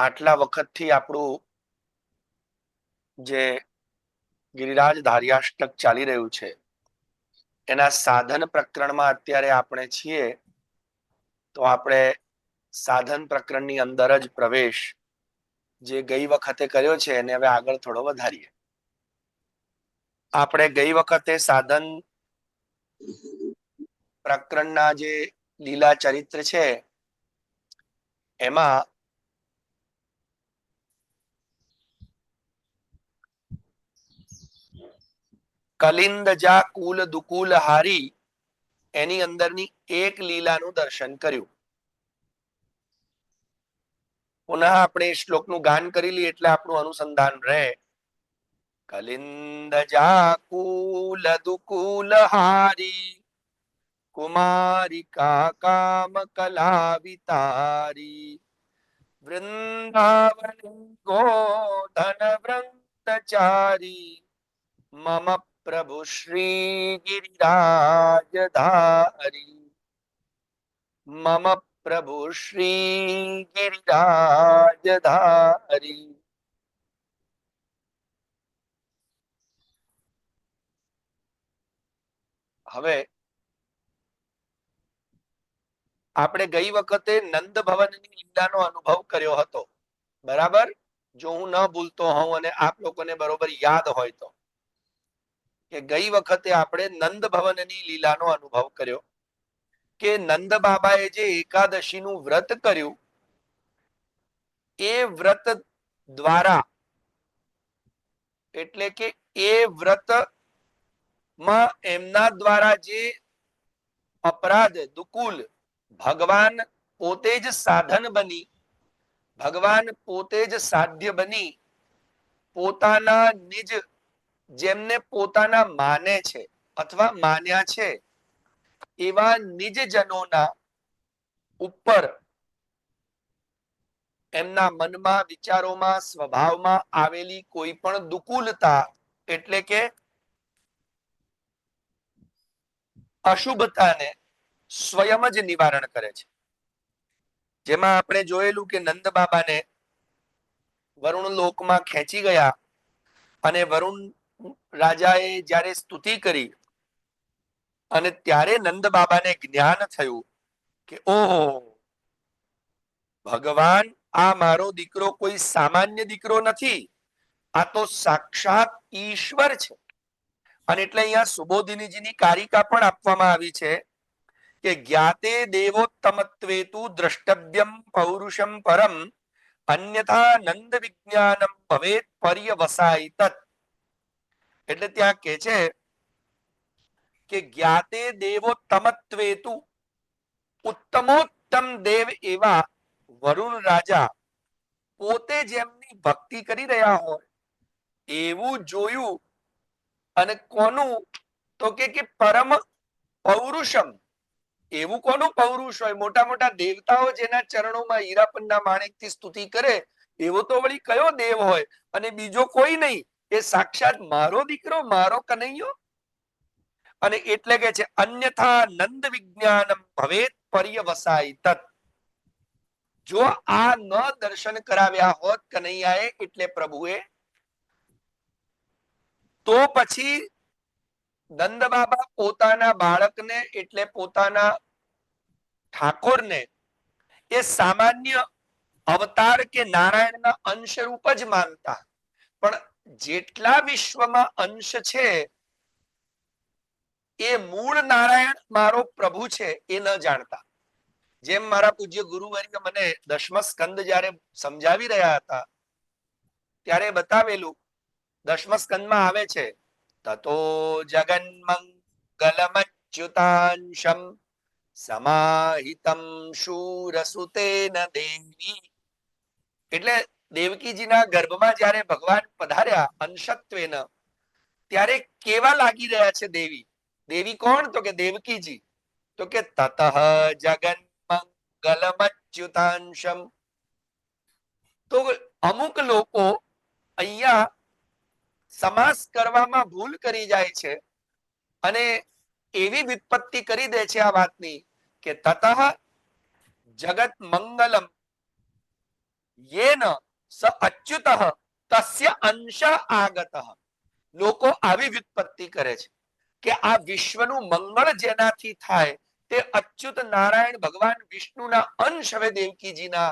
આટલા વખતથી આપણું જે ગિરિરાજ ધાર્યાષ્ટક ચાલી રહ્યું છે એના સાધન પ્રકરણમાં અત્યારે આપણે છીએ. તો આપણે સાધન પ્રકરણની અંદર જ પ્રવેશ જે ગઈ વખતે કર્યો છે એને હવે આગળ થોડો વધારીએ. આપણે ગઈ વખતે સાધન પ્રકરણના જે લીલા ચરિત્ર છે એમાં કલિંદજા કુલ દુકુલ હારી એની અંદરની એક લીલાનું દર્શન કર્યું. પુનઃ આપણે શ્લોકનું ગાન કરી લઈએ એટલે આપણું અનુસંધાન રહે. કલિંદજા કુલ દુકુલ હારી કુમારિકા કામ કલા વિતારી વૃંદાવન ગોધન વ્રતચારી મમ પ્રભુ શ્રી ગિરિરાજધારી મમ પ્રભુ શ્રી ગિરિરાજધારી. હવે આપણે ગઈ વખતે નંદ ભવનની લીલાનો અનુભવ કર્યો હતો, બરાબર? જો હું ન ભૂલતો હોઉં અને આપ લોકોને બરોબર યાદ હોય તો કે ગઈ વખતે આપણે નંદ ભવનની લીલાનો અનુભવ કર્યો કે નંદ બાબાએ જે એકાદશીનું વ્રત કર્યું એ વ્રત દ્વારા એટલે કે એ વ્રત માં એમના દ્વારા જે અપરાધ દુકુલ ભગવાન પોતે જ સાધન બની, ભગવાન પોતે જ સાધ્ય બની પોતાના નિજ જેમને પોતાના માને છે અથવા માન્યા છે એવા નિજજનોના ઉપર એમના મનમાં વિચારોમાં સ્વભાવમાં આવેલી કોઈ પણ દુકુલતા એટલે કે અશુભતાને સ્વયં જ નિવારણ કરે છે. જેમાં આપણે જોયેલું કે નંદ બાબાને વરુણ લોકમાં ખેંચી ગયા અને વરુણ રાજાએ જ્યારે સ્તુતિ કરી અને ત્યારે નંદ બાબાને જ્ઞાન થયું કે ઓહો, ભગવાન આ મારો દીકરો કોઈ સામાન્ય દીકરો નથી, આ તો સાક્ષાત ઈશ્વર છે. અને એટલે અહીંયા સુબોધિનીજીની કારિકા પણ આપવામાં આવી છે કે જ્ઞાતે દેવોત્તમત્વેતુ દ્રષ્ટવ્યમ પૌરુષમ પરમ અન્યથા નંદ વિજ્ઞાનમ ભવેત પર્યવસાય તત. એટલે ત્યાં કે છે કે જ્ઞાતે દેવોત્તમત્વેતુ ઉત્તમોત્તમ દેવ એવા વરુણ રાજા પોતે જેમની ભક્તિ કરી રહ્યા હોય એવું જોયું. અને કોનું તો કે પરમ પૌરુષમ, એવું કોનું પૌરુષ હોય? મોટા મોટા દેવતાઓ જેના ચરણોમાં હીરાપનના માણેકથી સ્તુતિ કરે એવો તો વળી કયો દેવ હોય? અને બીજો કોઈ નહીં, એ સાક્ષાત મારો દીકરો, મારો કનૈયો. અને એટલે કે છે અન્યથા નંદ વિજ્ઞાનમ ભવેત પર્યવસાય તત. જો આ ન દર્શન કરાવ્યા હોત કનૈયાએ એટલે પ્રભુએ, તો પછી નંદ બાબા પોતાના બાળકને એટલે પોતાના ઠાકોરને એ સામાન્ય અવતાર કે નારાયણના અંશ રૂપ જ માનતા. પણ જેટલા વિશ્વમાં અંશ છે એ મૂળ નારાયણ મારો પ્રભુ છે એ ન જાણતા. જેમ મારા પૂજ્ય ગુરુવર્ય મને દશમ સ્કંદ જ્યારે સમજાવી રહ્યા હતા ત્યારે બતાવેલું, દશમ સ્કંદમાં આવે છે તતો જગન મંગલમચ્યુતાંશમ સમાહિતમ શૂરસુતેન દેવી. એટલે દેવકીજીના ગર્ભમાં જ્યારે ભગવાન પધાર્યા અંશત્વેન, ત્યારે કેવા લાગી રહ્યા છે દેવી? દેવી કોણ? તો કે દેવકીજી. તો કે તતઃ જગન મંગલમચ્યુતાંશમ. તો અમુક લોકો અહીંયા સમાસ કરવામાં ભૂલ કરી જાય છે અને એવી વિપત્તિ કરી દે છે આ વાતની કે તતઃ જગત મંગલમ, યેન સ અચ્યુતઃ તસ્ય અંશ આગતઃ. લોકો આવી વ્યુત્પત્તિ કરે છે કે આ વિશ્વનું મંગળ જેનાથી થાય તે અચ્યુત નારાયણ ભગવાન વિષ્ણુના અંશ હવે દેવકીજીના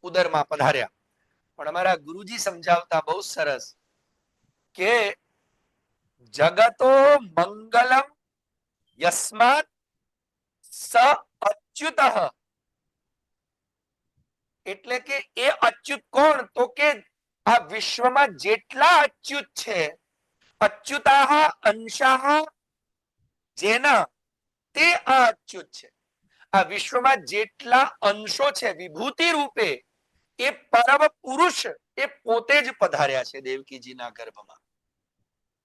ઉદરમાં પધાર્યા. પણ અમારા ગુરુજી સમજાવતા બહુ સરસ કે જગતો મંગલમ યસ્માત સ અચ્યુતઃ. એટલે કે એ અચ્યુત કોણ? તો કે આ વિશ્વમાં જેટલા અચ્યુત છે, અચ્યુતાહ અંશાહ જેના, તે આ અચ્યુત છે. આ વિશ્વમાં જેટલા અંશો છે વિભૂતિ રૂપે, એ પરમ પુરુષ એ પોતે જ પધાર્યા છે દેવકીજીના ગર્ભમાં.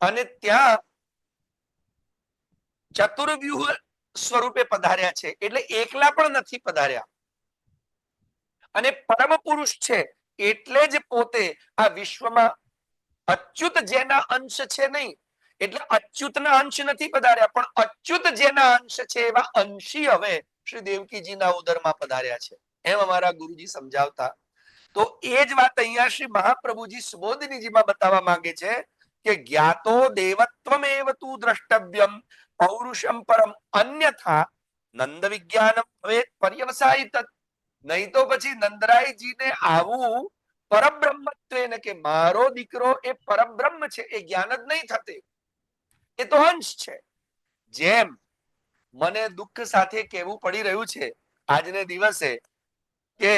અને ત્યાં ચતુર્વ્યુહ સ્વરૂપે પધાર્યા છે, એટલે એકલા પણ નથી પધાર્યા. અને પરમ પુરુષ છે એટલે જ પોતે આ વિશ્વમાં અચ્યુત જેના અંશ છે નહીં, એટલે અચ્યુતના અંશ નથી પધાર્યા, પણ અચ્યુત જેના અંશ છે એવા અંશી હવે શ્રી દેવકીજીના ઉદરમાં પધાર્યા છે, એમ અમારા ગુરુજી સમજાવતા. તો એ જ વાત અહીંયા શ્રી મહાપ્રભુજી સુબોધિનીજીમાં બતાવવા માંગે છે કે જ્ઞાતો દેવત્વમેવ તુ દ્રષ્ટવ્યમ પૌરુષમ પરમ અન્યથા નંદ વિજ્ઞાનમ ભવેત પર્યવસાયિત. નહીં તો પછી નંદરાયજીને આવું પરબ્રહ્મત્વ કે મારો દીકરો એ પરબ્રહ્મ છે એ જ્ઞાન જ નહીં થતે, એ તો અંશ છે. જેમ મને દુઃખ સાથે કહેવું પડી રહ્યું છે આજને દિવસે કે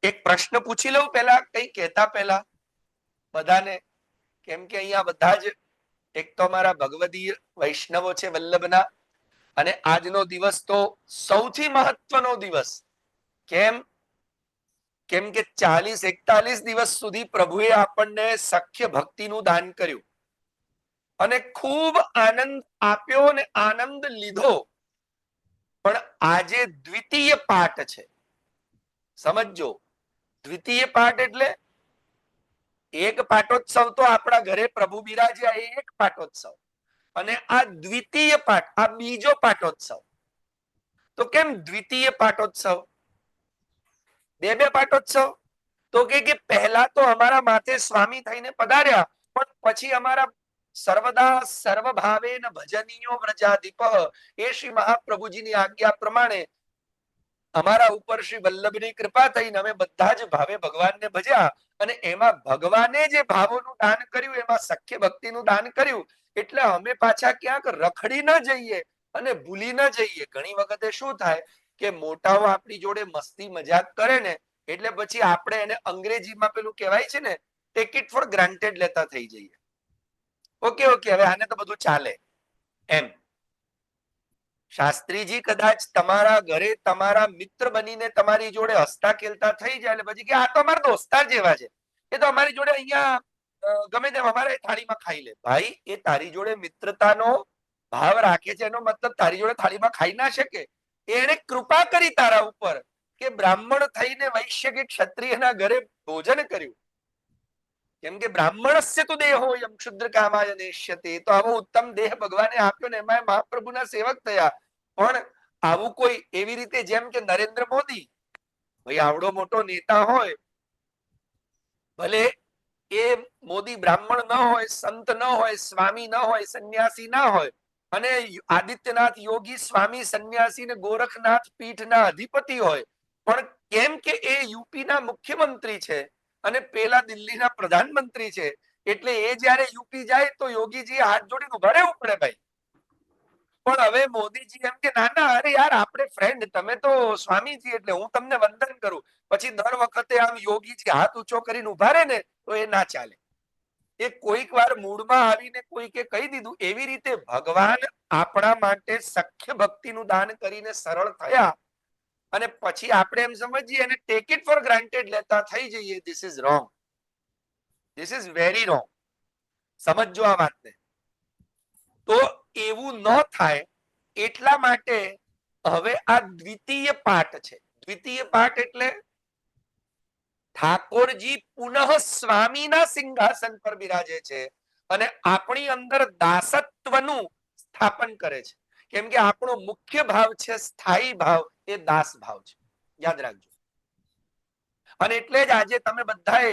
એક પ્રશ્ન પૂછી લઉં પેલા, કઈ કહેતા પહેલા બધાને, કેમ કે અહીંયા બધા જ એક તો અમારા ભગવદીય વૈષ્ણવો છે વલ્લભના, અને આજનો દિવસ તો સૌથી મહત્વનો દિવસ. કેમ? કેમ કે 40-41 દિવસ સુધી પ્રભુએ આપણને સખ્ય ભક્તિનું દાન કર્યું અને ખૂબ આનંદ આપ્યો અને આનંદ લીધો. પણ આજે દ્વિતીય પાઠ છે, સમજો. દ્વિતીય પાઠ એટલે એક પાટોત્સવ તો આપણા ઘરે પ્રભુ બિરાજ્યા એ એક પાટોત્સવ, અને આ દ્વિતીય પાઠ, આ બીજો પાટોત્સવ. તો કેમ દ્વિતીય પાટોત્સવ? બે બે પાટોત્સવ? તો કે પહેલા તો અમારા માથે સ્વામી થઈને પધાર્યા, પણ પછી અમારા સર્વદા સર્વભાવેન ભજનીયો વ્રજાધિપ, એ શ્રી મહાપ્રભુજીની આજ્ઞા પ્રમાણે અમારા ઉપર શ્રી વલ્લભની કૃપા થઈને અમે બધા જ ભાવે ભગવાનને ભજ્યા, અને એમાં ભગવાને જે ભાવોનું દાન કર્યું, એમાં સખ્ય ભક્તિનું દાન કર્યું, એટલે અમે પાછા ક્યાંક રખડી ન જઈએ અને ભૂલી ન જઈએ. ઘણી વખતે શું થાય કે મોટાઓ આપણી જોડે મસ્તી મજાક કરે ને, એટલે પછી આપણે એને અંગ્રેજીમાં પેલું કહેવાય છે ને, ટેક ઇટ ફોર ગ્રાન્ટેડ લેતા થઈ જઈએ. ઓકે ઓકે, હવે આને તો બધું ચાલે એમ. શાસ્ત્રીજી કદાચ તમારા ઘરે તમારા મિત્ર બનીને તમારી જોડે હસતા ખેલતા થઈ જાય, એટલે પછી કે આ તો અમારા દોસ્તાર જેવા છે, એ તો અમારી જોડે અહીંયા ગમે તેમ અમારે થાળીમાં ખાઈ લે. ભાઈ, એ તારી જોડે મિત્રતાનો ભાવ રાખે છે, એનો મતલબ તારી જોડે થાળીમાં ખાઈ ના શકે. એને કૃપા કરી તારા ઉપર કે બ્રાહ્મણ થઈને વૈશ્ય કે ક્ષત્રિયના ઘરે ભોજન કર્યું. કેમ કે બ્રાહ્મણસ્ય તો દેહો યમ ક્ષુદ્ર કામાય નેષ્યતે. તો આવો ઉત્તમ દેહ ભગવાને આપ્યો ને એમાં મહાપ્રભુના સેવક થયા. પણ આવું કોઈ એવી રીતે જેમ કે નરેન્દ્ર મોદી, ભાઈ આવડો મોટો નેતા હોય, ભલે એ મોદી બ્રાહ્મણ ન હોય, સંત ન હોય, સ્વામી ન હોય, સંન્યાસી ના હોય, અને આદિત્યનાથ યોગી સ્વામી સંન્યાસી ને ગોરખનાથ પીઠના અધિપતિ હોય, પણ કેમ કે એ યુપીના મુખ્યમંત્રી છે અને પેલા દિલ્હીના પ્રધાનમંત્રી છે, એટલે એ જયારે યુપી જાય તો યોગીજી હાથ જોડીને ઉભા રહેવું પડે ભાઈ. પણ હવે મોદીજી એમ કે ના ના, અરે યાર આપણે ફ્રેન્ડ, તમે તો સ્વામીજી એટલે હું તમને વંદન કરું. પછી દર વખતે આમ યોગીજી હાથ ઊંચો કરીને ઉભા રહે ને, તો એ ના ચાલે. એ કોઈક વાર મૂડમાં આવીને કોઈકે કહી દીધું. એવી રીતે ભગવાન આપણા માટે સખ્ય ભક્તિનું દાન કરીને સરળ થયા, અને પછી આપણે એમ સમજીએ અને ટેક ઇટ ફોર ગ્રાન્ટેડ લેતા થઈ જઈએ. This is wrong, this is very wrong. સમજો આ વાતને. તો એવું ન થાય એટલા માટે હવે આ દ્વિતીય પાઠ છે. દ્વિતીય પાઠ એટલે ઠાકોરજી પુનઃ સ્વામીના સિંહાસન પર બિરાજે છે અને આપણી અંદર દાસત્વનું સ્થાપન કરે છે. કેમ કે આપણો મુખ્ય ભાવ છે સ્થાયી ભાવ, એ દાસ ભાવ છે. યાદ રાખજો. અને એટલે જ આજે તમે બધાએ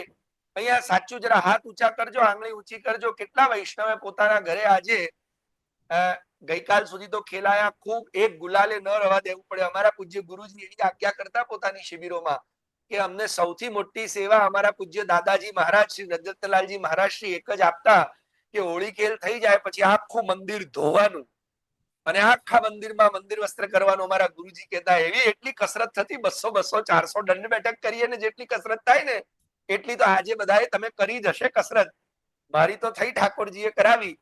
અહીંયા સાચું જરા હાથ ઊંચા કરજો, આંગળી ઊંચી કરજો. કેટલા વૈષ્ણવે પોતાના ઘરે આજે ગઈકાલ સુધી તો ખેલાયા ખૂબ, એક ગુલાલે ન રવા દેવું પડે. અમારા પૂજ્ય ગુરુજી એવી આજ્ઞા કરતા પોતાની શિબિરોમાં કે અમને સૌથી મોટી સેવા અમારા પૂજ્ય દાદાજી મહારાજ શ્રી રજતલાલજી મહારાજ શ્રી એક જ આપતા કે હોળી ખેલ થઈ જાય પછી આખું મંદિર ધોવાનું અને આખા મંદિરમાં મંદિર વસ્ત્ર કરવાનું. અમારા ગુરુજી કહેતા એવી એટલી કસરત થતી, 200 200 400 દંડ બેઠક કરીએ ને જેટલી કસરત થાય ને એટલી તો આજે બધાએ તમે કરી જ હશે કસરત. મારી તો થઈ, ઠાકોરજીએ કરાવી.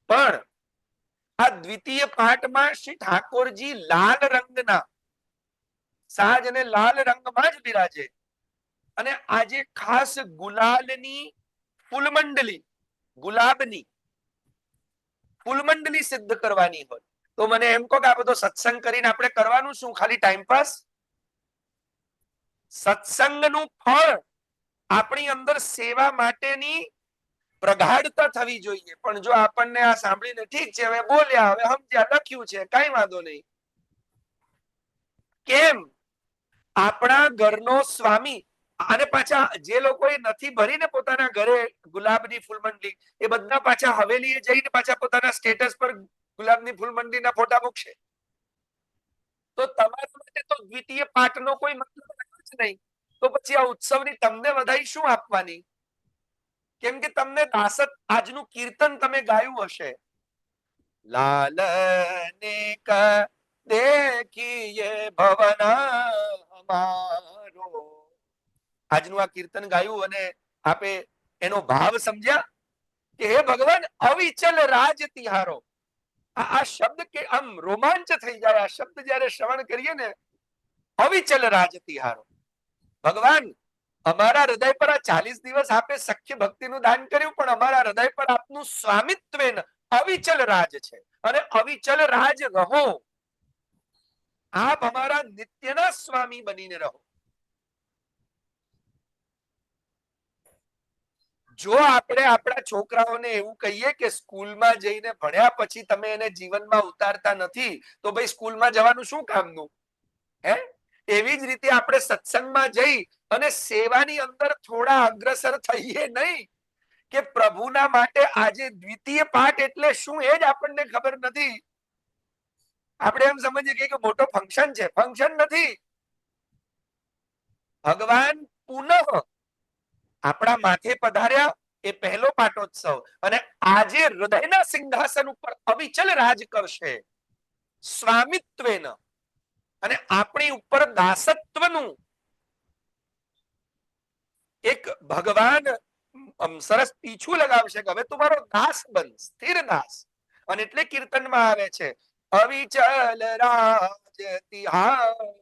પણ આ દ્વિતીય પાઠમાં શ્રી ઠાકોરજી લાલ રંગના સાજ અને લાલ રંગમાં જ બિરાજે અને આજે ખાસ ગુલાલની ફૂલમંડલી, ગુલાબની ફૂલમંડલી સિદ્ધ કરવાની હોય તો મને એમ કહો કે આ બધો સત્સંગ કરીને આપણે કરવાનું શું? ખાલી ટાઈમપાસ? સત્સંગનું ફળ આપણી અંદર સેવા માટેની પ્રગાઢતા થવી જોઈએ. પણ જો આપણને આ સાંભળીને ઠીક છે, હવે બોલ્યા, હવે સમજ્યા, લખ્યું છે, કઈ વાંધો નહીં. કેમ? આપણા ઘરનો સ્વામી અને પાછા જે લોકોએ નથી ભરીને પોતાના ઘરે ગુલાબની ફૂલમંડલી, એ બધા પાછા હવેલીએ જઈને પાછા પોતાના સ્ટેટસ પર ગુલાબની ફૂલમંડલીના ફોટા મૂકશે. તો તમારા માટે તો દ્વિતીય પાઠનો કોઈ મતલબ જ નહીં. તો પછી આ ઉત્સવની તમને વધાઈ શું આપવાની? કેમ કે તમને દાસત, આજનું કીર્તન તમે ગાયું હશે, લાલને કા દેખીએ ભવન અમારો. આજનું આ કીર્તન ગાયું અને આપે એનો ભાવ સમજ્યા કે હે ભગવાન અવિચલ રાજ તિહારો. આ શબ્દ કે આમ રોમાંચ થઈ જાય. આ શબ્દ જયારે શ્રવણ કરીએ ને, અવિચલ રાજ તિહારો. ભગવાન અમારા હૃદય પર આ 40 દિવસ આપે સખ્ય ભક્તિનું દાન કર્યું, પણ અમારા હૃદય પર આપનું સ્વામિત્વ અવિચલ રાજ છે અને અવિચલ રાજ રહો. આપ અમારા નિત્યના સ્વામી બનીને રહો. જો આપણે આપણા છોકરાઓને એવું કહીએ કે સ્કૂલમાં જઈને ભણ્યા પછી તમે એને જીવનમાં ઉતારતા નથી, તો ભાઈ સ્કૂલમાં જવાનું શું કામનું? હે? એવી જ રીતે આપણે સત્સંગમાં જઈ અને સેવાની અંદર થોડા અગ્રસર થઈએ નહીં. કે પ્રભુના માટે આજે દ્વિતીય પાઠ એટલે શું એ જ આપણને ખબર નથી. આપણે એમ સમજીએ કે મોટો ફંક્શન છે. ફંક્શન નથી. ભગવાન પુનઃ આપણા માથે પધાર્યા, એ પહેલો પાટોત્સવ, અને આજે હૃદયના સિંહાસન ઉપર અવિચલ રાજ કરશે સ્વામિત્વેન, અને આપણી ઉપર દાસત્વનું એક ભગવાન સરસ પીછું લગાવશે કે હવે તમારો દાસ બન, સ્થિર દાસ. અને એટલે કીર્તનમાં આવે છે અવિચલ રાજ તિહાર.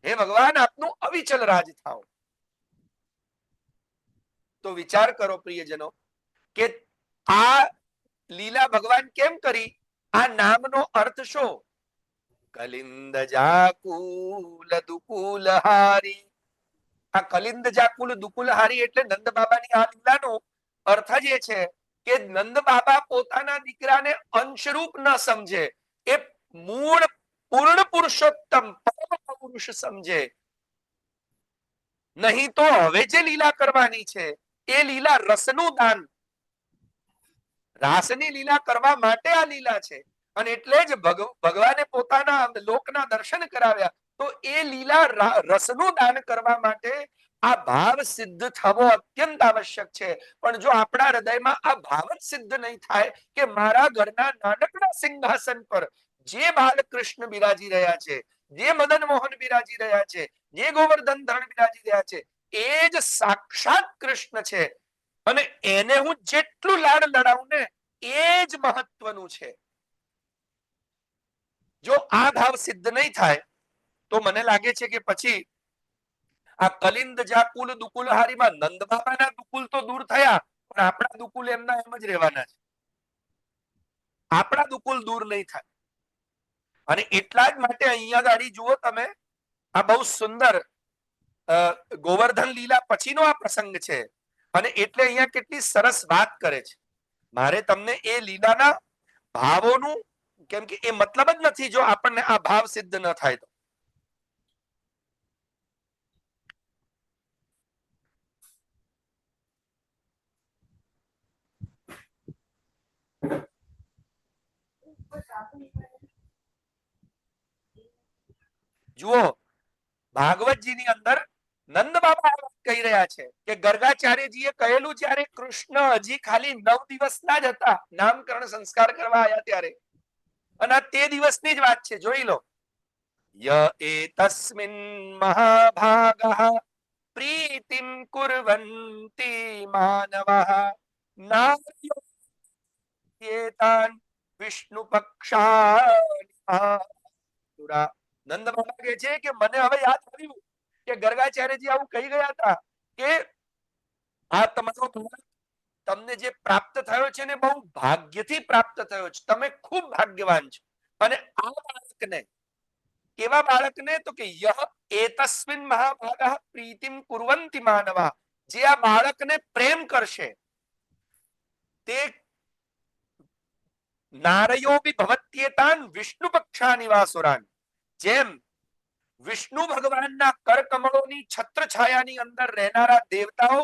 હે ભગવાન આપનું અવિચલ રાજ થાઓ. તો વિચાર કરો પ્રિયજનો કે આ લીલા ભગવાન કેમ કરી? આ નામનો અર્થ શું? કલિંદ જાકુલ દુકુલહારી. આ કલિંદ જાકુલ દુકુલહારી એટલે નંદ બાબાની આ લીલાનો અર્થ જ એ છે કે નંદ બાબા પોતાના દીકરાને અંશરૂપ ન સમજે, એ મૂળ પૂર્ણ પુરુષોત્તમ પરમ પુરુષ સમજે. નહીં તો હવે જે લીલા કરવાની છે એ લીલા રસનું દાન, રાસની લીલા કરવા માટે આ લીલા છે. અને એટલે જ ભગવાને પોતાના લોકના દર્શન કરાવ્યા. તો એ લીલા રસનું દાન કરવા માટે આ ભાવ સિદ્ધ થવો અત્યંત આવશ્યક છે. પણ જો આપણા હૃદયમાં આ ભાવ જ સિદ્ધ નહીં થાય કે મારા ઘરના નાનકડા સિંહાસન પર જે બાલકૃષ્ણ બિરાજી રહ્યા છે, જે મદન મોહન બિરાજી રહ્યા છે, જે ગોવર્ધન ધરણ બિરાજી રહ્યા છે, એ જ સાક્ષાત કૃષ્ણ છે, અને એને હું જેટલું લાડ લડાવું ને એ જ મહત્વનું છે. જો આ ભાવ સિદ્ધ નહીં થાય તો મને લાગે છે કે પછી આ કલિંદ જાકુલ દુકુલહારીમાં નંદ બાબાના દુકુલ તો દૂર થયા, પણ આપણા દુકુલ એમના એમ જ રહેવાના છે. આપણા દુકુલ દૂર નહીં થાય. અને એટલા જ માટે અહીંયા ગાડી જુઓ તમે, આ બહુ સુંદર ગોવર્ધન લીલા પછીનો આ પ્રસંગ છે. અને એટલે અહીંયા કેટલી સરસ વાત કરે છે. મારે તમને એ લીલાના ભાવોનું, કેમ કે એ મતલબ જ નથી જો આપણને આ ભાવ સિદ્ધ ન થાય તો. જુઓ, ભાગવતજીની અંદર નંદ બાબા આ વાત કહી રહ્યા છે કે ગર્ગાચાર્યજીએ કહેલું જ્યારે કૃષ્ણ હજી ખાલી 9 દિવસના જ હતા, નામકરણ સંસ્કાર કરવા આવ્યા ત્યારે, અને આ તે દિવસની જ વાત છે. જોઈ લો, ય એતસ્મિન મહાભાગઃ પ્રીતિમ કુર્વન્તિ માનવઃ નાર્યેતાન વિષ્ણુ પક્ષા. નંદ બાબા કહે છે કે મને હવે યાદ આવ્યું કે ગર્ગાચાર્યજી આવું કહી ગયા હતા કે આ તમારો તમને જે પ્રાપ્ત થયો છે ને બહુ ભાગ્યથી પ્રાપ્ત થયો છે, તમે ખૂબ ભાગ્યવાન છો. અને આ બાળકને, કેવા બાળકને, તો કે યહ એતસ્મિન મહાભાગઃ પ્રીતિમ કુર્વન્તિ માનવા, જે આ બાળકને પ્રેમ કરશે તે નારયોપી ભવત્યેતાન વિષ્ણુ પક્ષા નિવાસુરાન, જેમ વિષ્ણુ ભગવાનના કરકમળોની છત્રછાયાની અંદર રહેનારા દેવતાઓ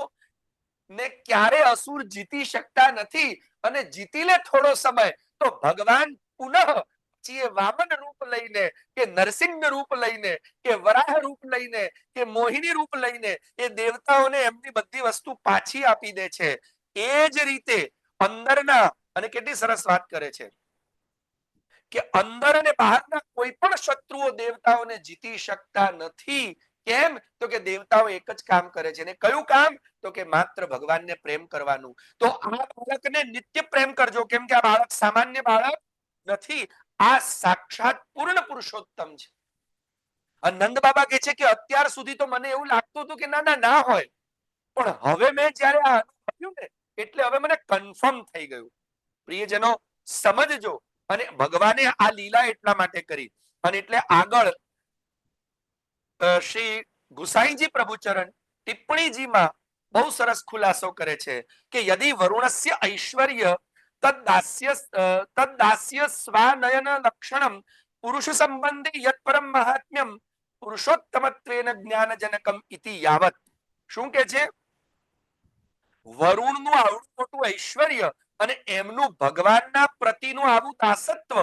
ને ક્યારે અસુર જીતી શકતા નથી, અને જીતી લે થોડો સમય તો ભગવાન પુનઃ વામન રૂપ લઈને કે નરસિંહ રૂપ લઈને કે વરાહ રૂપ લઈને કે મોહિની રૂપ લઈને એ દેવતાઓને એમની બધી વસ્તુ પાછી આપી દે છે. એ જ રીતે અંદરના, અને કેટલી સરસ વાત કરે છે કે અંદર અને બહારના કોઈ પણ શત્રુઓ દેવતાઓને જીતી શકતા નથી. કેમ? તો કે દેવતાઓ એક જ કામ કરે છે, ને કયું કામ? તો કે માત્ર ભગવાનને પ્રેમ કરવાનું. તો આ બાળકને નિત્ય પ્રેમ કરજો, કેમ કે આ બાળક સામાન્ય બાળક નથી, આ સાક્ષાત પૂર્ણ પુરુષોત્તમ છે. નંદ બાબા કહે છે કે અત્યાર સુધી તો મને એવું લાગતું હતું કે ના ના ના હોય, પણ હવે મેં જયારે આ અનુભવ્યું ને એટલે હવે મને કન્ફર્મ થઈ ગયું. પ્રિયજનો સમજજો, અને ભગવાને આ લીલા એટલા માટે કરી. અને એટલે આગળ શ્રી ગુસાઈજી પ્રભુચરણ ટિપ્પણીજીમાં બહુ સરસ ખુલાસો કરે છે કે યદિ વરુણસ્ય ઐશ્વર્ય તદ્દાસ્ય સ્વાનયન લક્ષણમ પુરુષ સંબંધી યત પરમ મહાત્મ્યમ પુરુષોત્તમત્વેન જ્ઞાનજનકમ ઇતિ યાવત. શું કે છે? વરુણનું આવડું મોટું ઐશ્વર્ય અને એમનું ભગવાનના પ્રતિનું આવું દાસત્વ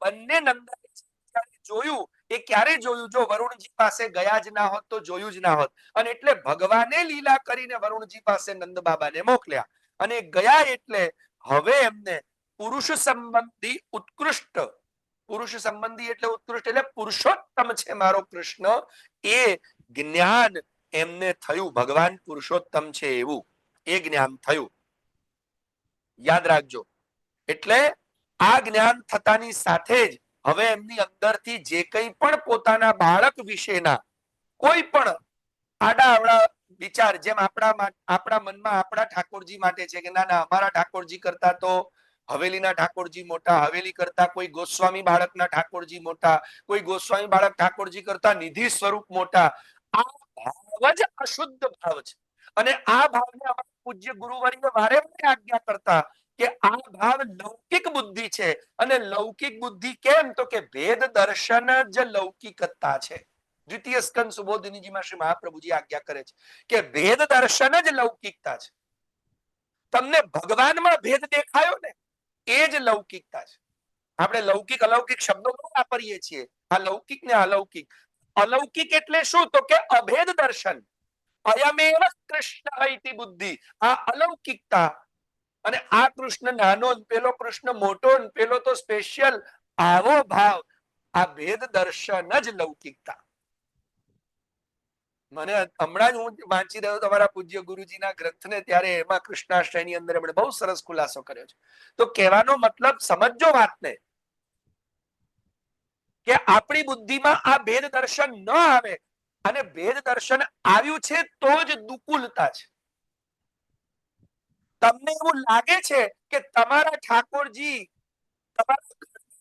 બંને નંદા જોયું. એ ક્યારે જોયું? જો વરુણજી પાસે ગયા જ ના હોત તો જોયું જ ના હોત. અને એટલે ભગવાને લીલા કરીને વરુણજી પાસે નંદ બાબાને મોકલ્યા, અને ગયા એટલે હવે એમને પુરુષ સંબંધી ઉત્કૃષ્ટ, પુરુષ સંબંધી એટલે ઉત્કૃષ્ટ એટલે પુરુષોત્તમ છે મારો કૃષ્ણ, એ જ્ઞાન એમને થયું. ભગવાન પુરુષોત્તમ છે એવું એ જ્ઞાન થયું. યાદ રાખજો. એટલે આ જ્ઞાન થતાની સાથે જ હવે એમની અંદરથી જે કંઈ પણ પોતાના બાળક વિશેના કોઈ પણ આડા અવળા વિચાર, જેમ આપણા મનમાં આપણા ઠાકોરજી માટે છે કે ના ના અમારા ઠાકોરજી કરતા તો હવેલીના ઠાકોરજી મોટા, હવેલી કરતા કોઈ ગોસ્વામી બાળકના ઠાકોરજી મોટા, કોઈ ગોસ્વામી બાળક ઠાકોરજી કરતા નિધિ સ્વરૂપ મોટા, આ ભાવ જ અશુદ્ધ ભાવ છે. અને આ ભાવને અમારા પૂજ્ય ગુરુવર્ય વારે વારે આજ્ઞા કરતા કે આ ભાવ લૌકિક બુદ્ધિ છે. અને લૌકિક બુદ્ધિ કેમ? તો કે ભેદ દર્શન જ લૌકિકતા છે. દ્વિતીય સ્કંદ સુબોધિનીજીમાં શ્રી મહાપ્રભુજી આજ્ઞા કરે છે કે ભેદ દર્શન જ લૌકિકતા છે. તમને ભગવાનમાં ભેદ દેખાયો ને એ જ લૌકિકતા છે. આપણે લૌકિક અલૌકિક શબ્દો વાપરીએ છીએ, આ લૌકિક ને અલૌકિક. અલૌકિક એટલે શું? તો કે અભેદ દર્શન, અયમેવ કૃષ્ણ ઇતિ બુદ્ધિ, આ અલૌકિકતા. અને આ કૃષ્ણ નાનો, પેલો કૃષ્ણ મોટો, પેલો તો સ્પેશિયલ, આવો ભાવ, આ ભેદ દર્શન જ લૌકિકતા. મને હમણાં જ હું વાંચી રહ્યો તમારા પૂજ્ય ગુરુજીના ગ્રંથને, ત્યારે એમાં કૃષ્ણાષ્ટયની અંદર એમણે બહુ સરસ ખુલાસો કર્યો છે. તો કહેવાનો મતલબ સમજો વાતને, કે આપણી બુદ્ધિમાં આ ભેદ દર્શન ન આવે, અને ભેદ દર્શન આવ્યું છે તો જ દુકુલતા છે. તમને એવું લાગે છે કે તમારા ઠાકોરજી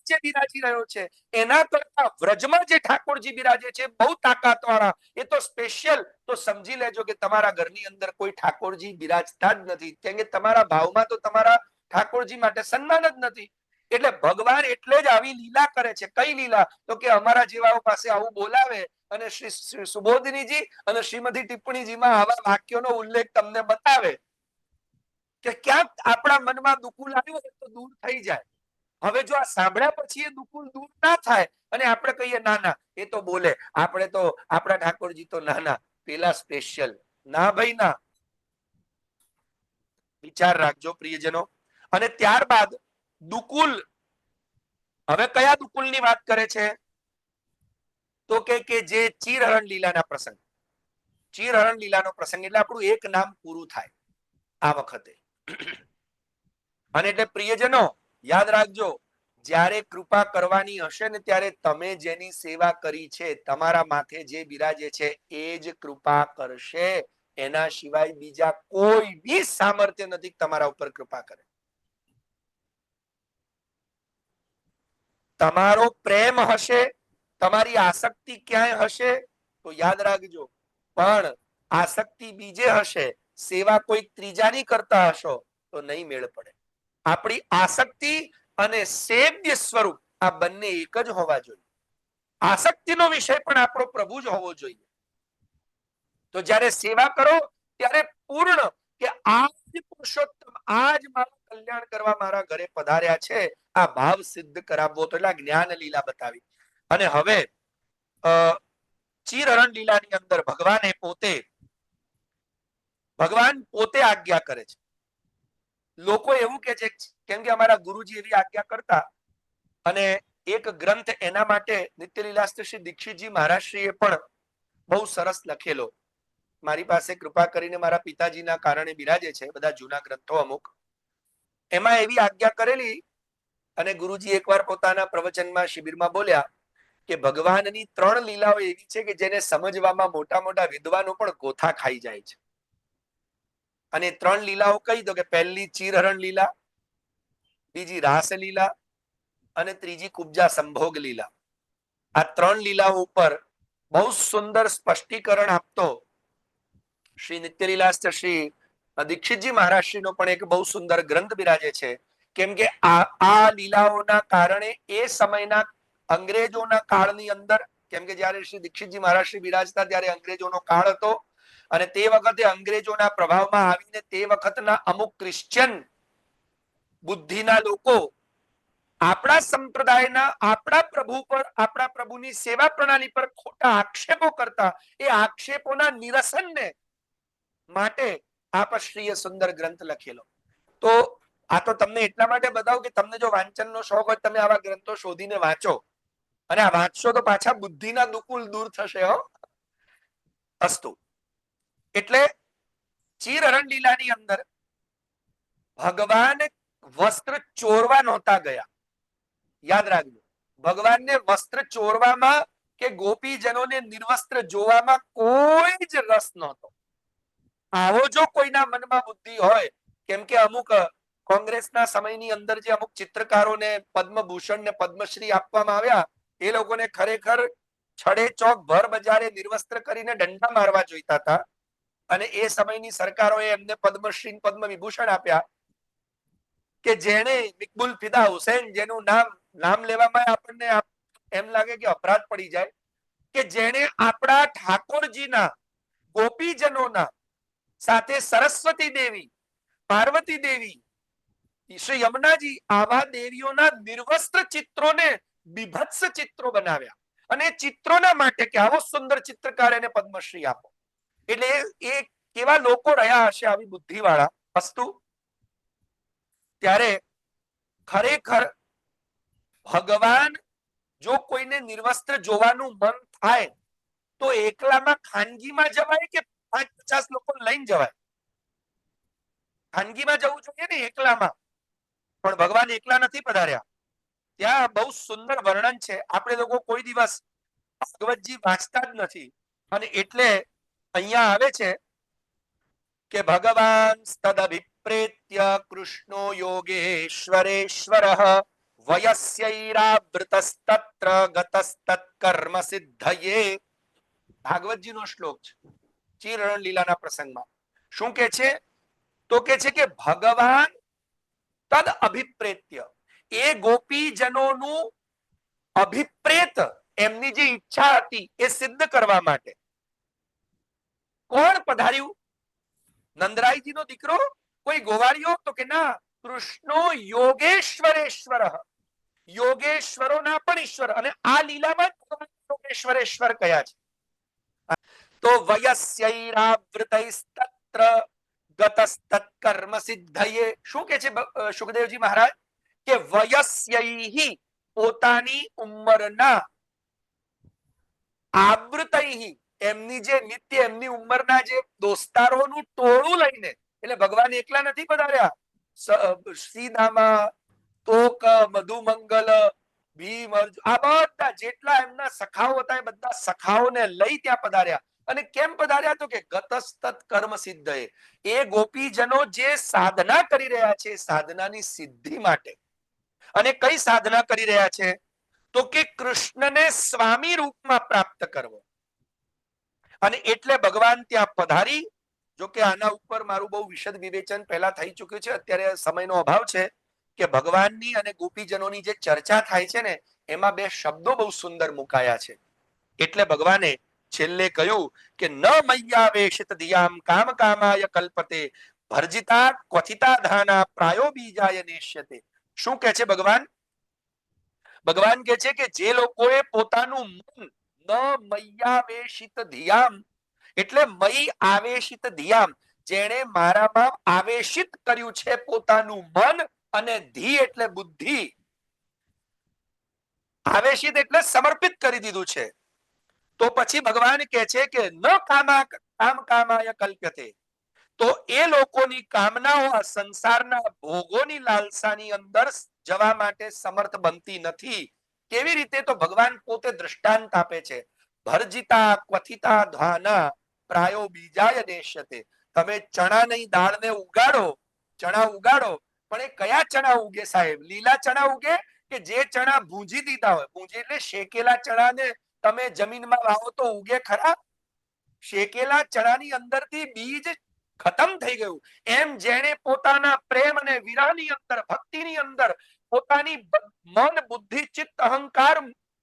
જે બિરાજી રહ્યો છે એના કરતા વ્રજમાં જે ઠાકોરજી બિરાજે છે બહુ તાકાત વાળા, એ તો સ્પેશિયલ, તો સમજી લેજો કે તમારા ઘરની અંદર કોઈ ઠાકોરજી બિરાજતા જ નથી, કેમ કે તમારા ભાવમાં તો તમારા ઠાકોરજી માટે સન્માન જ નથી. એટલે ભગવાન એટલે જ આવી લીલા કરે છે. કઈ લીલા? તો કે અમારા જેવાઓ પાસે આવું બોલાવે, અને શ્રી સુબોધિનીજી અને શ્રીમતી ટિપ્પણીજીમાં આવા વાક્યોનો ઉલ્લેખ તમને બતાવે કે ક્યાંક આપણા મનમાં દુકુલ આવ્યું હોય તો દૂર થઈ જાય. હવે જો આ સાંભળ્યા પછી એ દુકુલ દૂર ના થાય અને આપણે કહીએ ના ના એ તો બોલે, આપણે તો આપણા ઠાકોરજી તો ના ના પેલા સ્પેશિયલ, ના ભાઈ ના. વિચાર રાખજો પ્રિયજનો. અને ત્યારબાદ દુકુલ, હવે કયા દુકુલ ની વાત કરે છે? તો કે જે ચીરહરણ લીલાના પ્રસંગ, ચીરહરણ લીલાનો પ્રસંગ એટલે આપણું એક નામ પૂરું થાય આ વખતે. અને એટલે પ્રિયજનો યાદ રાખજો, જ્યારે કૃપા કરવાની હશે ને ત્યારે તમે જેની સેવા કરી છે, તમારા માથે જે બિરાજે છે એ જ કૃપા કરશે. એના સિવાય બીજા કોઈ બી સામર્થ્ય નથી તમારા ઉપર કૃપા કરે. તમારો પ્રેમ હશે, તમારી આસક્તિ ક્યાંય હશે તો યાદ રાખજો, પણ આસક્તિ બીજે હશે, સેવા કોઈ ત્રીજાની કરતા હશો તો નહીં મેળ પડે. આપણી આસક્તિ અને સેવ્ય સ્વરૂપ આ બંને એક જ હોવા જોઈએ. આસક્તિનો વિષય પણ આપણો પ્રભુ જ હોવો જોઈએ. તો જ્યારે સેવા કરો ત્યારે પૂર્ણ કે આ જ પુરુષોત્તમ, આ જ મારું કલ્યાણ કરવા મારા ઘરે પધાર્યા છે, આ ભાવ સિદ્ધ કરાવવો. તો એટલે જ્ઞાન લીલા બતાવી. અને હવે ચીરહરણ લીલાની અંદર ભગવાન પોતે આજ્ઞા કરે છે. લોકો એવું કે છે, કેમ કે અમારા ગુરુજી એવી આજ્ઞા કરતા, અને એક ગ્રંથ એના માટે નિત્યલીલાસ્થ શ્રી દીક્ષિતજી મહારાજશ્રીએ પણ બહુ સરસ લખેલો, મારી પાસે કૃપા કરીને મારા પિતાજીના કારણે બિરાજે છે બધા જૂના ગ્રંથો અમુક, એમાં એવી આજ્ઞા કરેલી. અને ગુરુજી એકવાર પોતાના પ્રવચનમાં શિબિરમાં બોલ્યા કે ભગવાનની 3 લીલાઓ એવી છે કે જેને સમજવામાં મોટા મોટા વિદ્વાનો પણ ગોથા ખાઈ જાય છે. અને 3 લીલાઓ કહી દો કે પહેલી ચીરહરણ લીલા, બીજી રાસ લીલા અને ત્રીજી કુબ્જા સંભોગ લીલા. આ 3 લીલાઓ ઉપર બહુ સુંદર સ્પષ્ટીકરણ આપતો શ્રી નિત્યલીલાસ્થ શ્રી દીક્ષિતજી મહારાજશ્રીનો પણ એક બહુ સુંદર ગ્રંથ બિરાજે છે. કેમ કે આ લીલાઓના કારણે એ સમયના અંગ્રેજોના કાળની અંદર, કેમ કે જયારે શ્રી દીક્ષિતજી મહારાજશ્રી બિરાજતા ત્યારે અંગ્રેજોનો કાળ હતો, અને તે વખતે અંગ્રેજોના પ્રભાવમાં આવીને તે વખતના અમુક ક્રિશ્ચિયન બુદ્ધિના લોકો આપણા સંપ્રદાયના આપણા પ્રભુ પર, આપણા પ્રભુની સેવા પ્રણાલી પર ખોટા આક્ષેપો કરતા. એ આક્ષેપોના નિરસનને માટે આપશ્રીએ સુંદર ગ્રંથ લખેલો. તો આ તો તમને એટલા માટે બતાવું કે તમને જો વાંચનનો શોખ હોય, તમે આવા ગ્રંથો શોધીને વાંચો, અને આ વાંચશો તો પાછા બુદ્ધિના દુકુલ દૂર થશે. અસ્તુ. એટલે ચીરહરણ લીલાની અંદર ભગવાન વસ્ત્ર ચોરવા નહોતા ગયા. યાદ રાખજો, ભગવાનને વસ્ત્ર ચોરવામાં કે ગોપીજનોને નિર્વસ્ત્ર જોવામાં કોઈ જ રસ નહોતો. આવો જો કોઈના મનમાં બુદ્ધિ હોય, કેમ કે અમુક કોંગ્રેસના સમયની અંદર જે અમુક ચિત્રકારોને પદ્મભૂષણ ને પદ્મશ્રી આપવામાં આવ્યા, એ લોકોને ખરેખર છડે ચોક ભર બજારે નિર્વસ્ત્ર કરીને દંડા મારવા જોઈતા હતા. અને એ સમયની સરકારોએ એમને પદ્મશ્રી પદ્મ વિભૂષણ આપ્યા કે જેને મિકબુલ ફિદા હુસૈન, જેનું નામ લેવામાં આપણને એમ લાગે કે અપરાધ પડી જાય, કે જેને આપણા ઠાકોરજીના ગોપીજનોના સાથે સરસ્વતી દેવી, પાર્વતી દેવી, શ્રી યમુનાજી, આવા દેવીઓના નિર્વસ્ત્ર ચિત્રોને બીભત્સ ચિત્રો બનાવ્યા. અને ચિત્રોના માટે કે આવો સુંદર ચિત્રકાર એને પદ્મશ્રી આપો. એટલે એ કેવા લોકો રહ્યા હશે આવી બુદ્ધિવાળા વસ્તુ. ત્યારે ખરેખર ભગવાન જો કોઈને નિર્વસ્ત્ર જોવાનું મન થાય તો એકલામાં ખાનગીમાં જવાય કે 5-50 લોકો લઈને જવાય? ખાનગીમાં જવું જોઈએ ને એકલામાં. પણ ભગવાન એકલા નથી પધાર્યા. ત્યાં બહુ સુંદર વર્ણન છે. આપણે લોકો કોઈ દિવસ ભાગવતજી વાંચતા જ નથી, અને એટલે અહીંયા આવે છે કે ભગવાન તદભિપ્રેત્ય કૃષ્ણો યોગેશ્વરેશ્વરઃ વયસ્યૈરાવૃતસ્તત્ર ગતસ્તત્કર્મ સિદ્ધયે. ભાગવતજીનો શ્લોક છે, ચીરહરણ લીલાના પ્રસંગમાં. શું કે છે? તો કે છે કે ભગવાન તદ અભિપ્રેત્ય, એ ગોપીજનોનું અભિપ્રેત, એમની જે ઈચ્છા હતી એ સિદ્ધ કરવા માટે કોણ પધાર્યું? નંદરાયજી નો દીકરો કોઈ ગોવાળિયો? તો કે ના, કૃષ્ણો યોગેશ્વરેશ્વર. યોગેશ્વરોના પણ ઈશ્વર, અને આ લીલામાં યોગેશ્વરેશ્વર કયા છે. તો વયસ્યૈરાવૃતૈસ્તત્ર ગતસ્તત્કર્મ સિદ્ધયે, શું કે છે સુખદેવજી મહારાજ કે વયસ્યૈહિ પોતાની ઉંમરના, આવૃતૈહિ એમની જે નિત્ય એમની ઉંમરના જે દોસ્તારોનું ટોળું લઈને, એટલે ભગવાન એકલા નથી પધાર્યા, સીદામા, તોક, મધુમંગલ, ભીમ, આ બધા જેટલા એમના સખાઓ હતા એ બધા સખાઓને લઈ ત્યાં પધાર્યા. અને કેમ પધાર્યા? તો કે ગતસ્તત કર્મ સિદ્ધયે, એ ગોપીજનો જે સાધના કરી રહ્યા છે સાધનાની સિદ્ધિ માટે. અને કઈ સાધના કરી રહ્યા છે? તો કે કૃષ્ણને સ્વામી રૂપમાં પ્રાપ્ત કરવો. અને એટલે ભગવાન ત્યાં પધારી. જો કે આના ઉપર મારું બહુ વિશદ વિવેચન પહેલા થઈ ચુક્યું છે, અત્યારે સમયનો અભાવ છે. કે ભગવાનની અને ગોપીજનોની જે ચર્ચા થાય છે ને, એમાં બે શબ્દો બહુ સુંદર મુકાયા છે. એટલે ભગવાને છેલ્લે કહ્યું કે ન મય્યાવેશિત ધિયામ કામ કામાય કલ્પતે ભર્જિતા ક્વથિતા ધાના પ્રાયો બીજાય નેષ્યતે. શું કહે છે ભગવાન? ભગવાન કહે છે કે જે લોકોએ પોતાનું મન ન મય્યાવેશિત ધિયામ, એટલે મય આવેશિત ધિયામ, જેણે મારામાં આવેશિત કર્યું છે પોતાનું મન, અને ધી એટલે બુદ્ધિ, આવેશિત એટલે સમર્પિત કરી દીધું છે. તો પછી ભગવાન કહે છે કે ન કામ કામાય કલ્પ્યતે, તો એ લોકોની કામનાઓ આ સંસારના ભોગોની લાલસાની અંદર જવા માટે સમર્થ બનતી નથી. કેવી રીતે? તો ભગવાન પોતે દ્રષ્ટાંત આપે છે. ભર્જિતા ક્વથિતા ધાના પ્રાયો બીજાય નેષ્યતે. તમે ચણાની દાળને ઉગાડો, ચણા ઉગાડો, પણ એ કયા ચણા ઉગે સાહેબ? લીલા ચણા ઉગે કે જે ચણા ભૂંજી દીધા હોય? ભૂંજી એટલે શેકેલા ચણાને તમે જમીનમાં વાવો તો ઉગે ખરા? શેકેલા ચણાની અંદરથી બીજ ખતમ થઈ ગયું. એમ જેણે પોતાના પ્રેમ અને વિરહની અંદર, ભક્તિની અંદર પોતાની મન, બુદ્ધિ, ચિત્ત, અહંકાર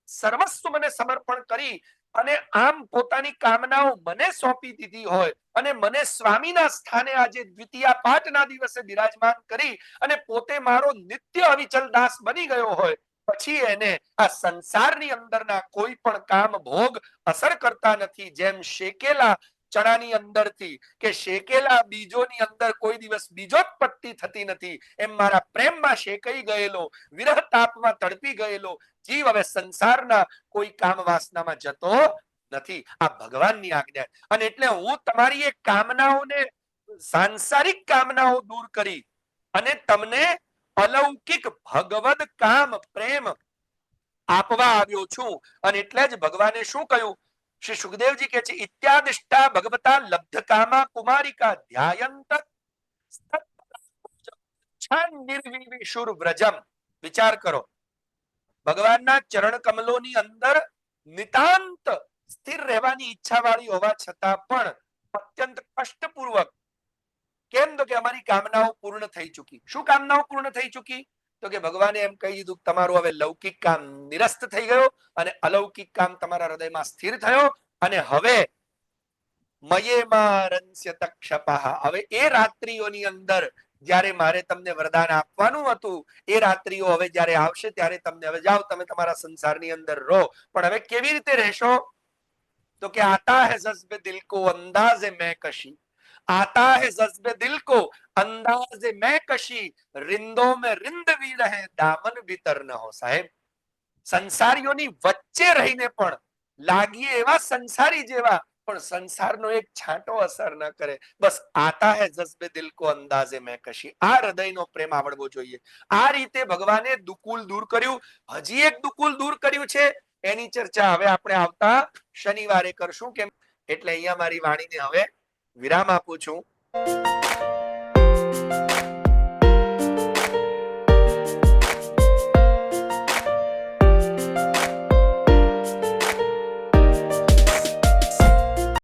સર્વસ્વ મને સમર્પણ કરી અને આમ પોતાની કામનાઓ મને સોંપી દીધી હોય, અને મને સ્વામીના સ્થાને આજે દ્વિતીય પાઠના દિવસે બિરાજમાન કરી અને પોતે મારો નિત્ય અવિચલ દાસ બની ગયો હોય, પછી એને આ સંસારની અંદરના કોઈ પણ કામ ભોગ અસર કરતા નથી. જેમ શેકેલા ચણાની અંદરથી કે શેકેલા બીજોની અંદર કોઈ દિવસ બીજોત્પત્તિ થતી નથી, એમ મારા પ્રેમમાં શેકાઈ ગયેલો, વિરહ તાપમાં તડપી ગયેલો જીવ હવે સંસારના કોઈ કામ વાસનામાં જતો નથી. આ ભગવાનની આજ્ઞા. અને એટલે હું તમારી એ કામનાઓને, સાંસારિક કામનાઓ દૂર કરી અને તમને અલૌકિક ભગવદ કામ પ્રેમ આપવા આવ્યો છું. અને એટલે જ ભગવાને શું કહ્યું? શ્રી સુખદેવજી કહે છે ઇત્યાદિષ્ટા ભગવતા લબ્ધ કામા કુમારિકા ધ્યાયંત નિર્વિશુર વ્રજમ. વિચાર કરો, ભગવાનના ચરણ કમલોની અંદર નિતાંત સ્થિર રહેવાની ઈચ્છા વાળી હોવા છતાં પણ અત્યંત કષ્ટપૂર્વક, કેમ? તો કે અમારી કામનાઓ પૂર્ણ થઈ ચૂકી. શું કામનાઓ પૂર્ણ થઈ ચૂકી? તો કે ભગવાને એમ કહી દીધું તમારું હવે લૌકિક કામ નિરસ્ત થઈ ગયો અને અલૌકિક કામ તમારા હૃદયમાં સ્થિર થયો. અને હવે હવે એ રાત્રિઓની અંદર જ્યારે મારે તમને વરદાન આપવાનું હતું, એ રાત્રિઓ હવે જ્યારે આવશે ત્યારે તમને હવે જાઓ, તમે તમારા સંસારની અંદર રહો. પણ હવે કેવી રીતે રહેશો? તો કે આતા હૈ જज्बे दिल को अंदाज़े मैं कशी, आता है जज्बे दिल को अंदाज़े मैं कशी, रिंदों में रिंद भी रहे दामन भीतर न हो. સાહેબ, સંસારીઓની વચ્ચે રહીને પણ લાગીએ એવા સંસારી જેવા, પણ સંસારનો એક છાંટો અસર ન કરે. બસ આતા હે જज्बे दिल को अंदाज़े मैं कशी. આ હૃદયનો પ્રેમ આવડવો જોઈએ. આ રીતે ભગવાને દુકુલ દૂર કર્યું. હજી એક દુકુલ દૂર કર્યું છે, એની ચર્ચા હવે આપણે આવતા શનિવારે કરશું. કેમ એટલે અહીંયા મારી વાણીને હવે વિરામ આપું છું.